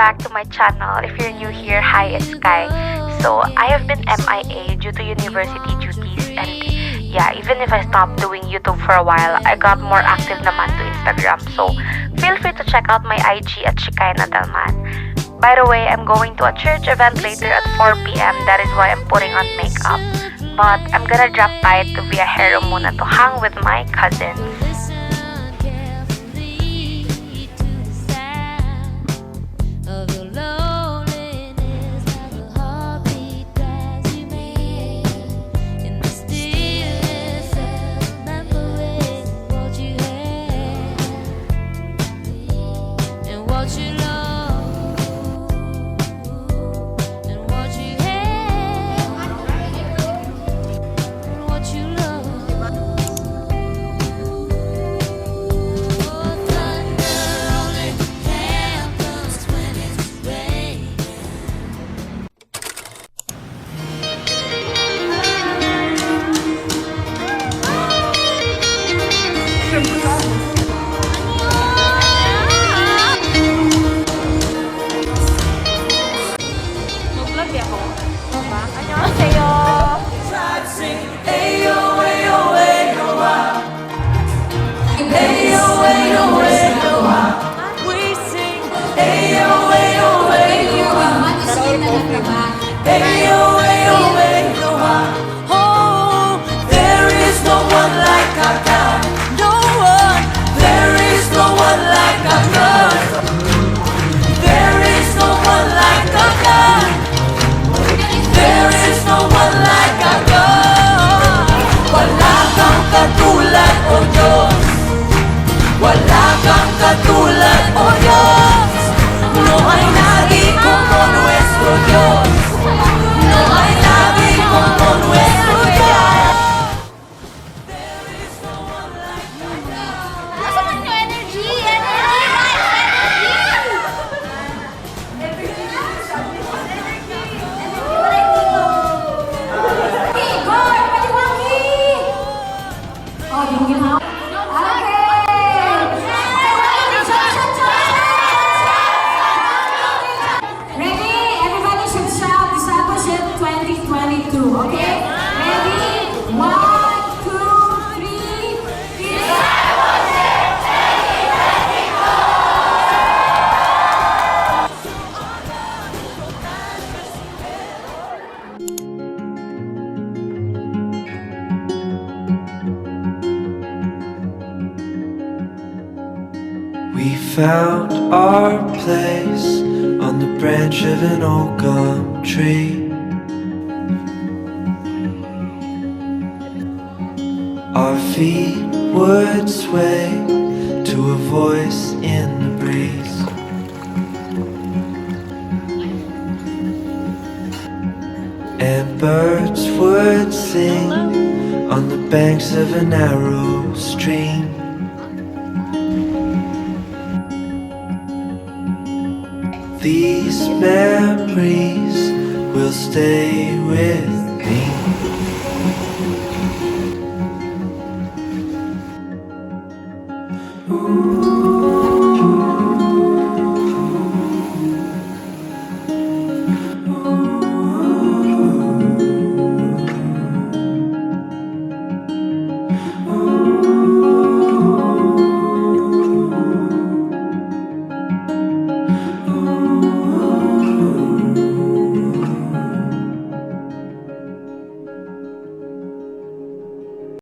back to my channel. If you're new here, hi, it's Sky. So, I have been MIA due to university duties, and yeah, even if I stopped doing YouTube for a while, I got more active naman to Instagram. So, feel free to check out my IG at Shikay Nadalman. By the way, I'm going to a church event later at 4 p.m. That is why I'm putting on makeup. But I'm gonna drop by to Via Hero muna to hang with my cousins. We found our place on the branch of an old gum tree. Our feet would sway to a voice in the breeze. And birds would sing on the banks of a narrow stream. These memories will stay with me.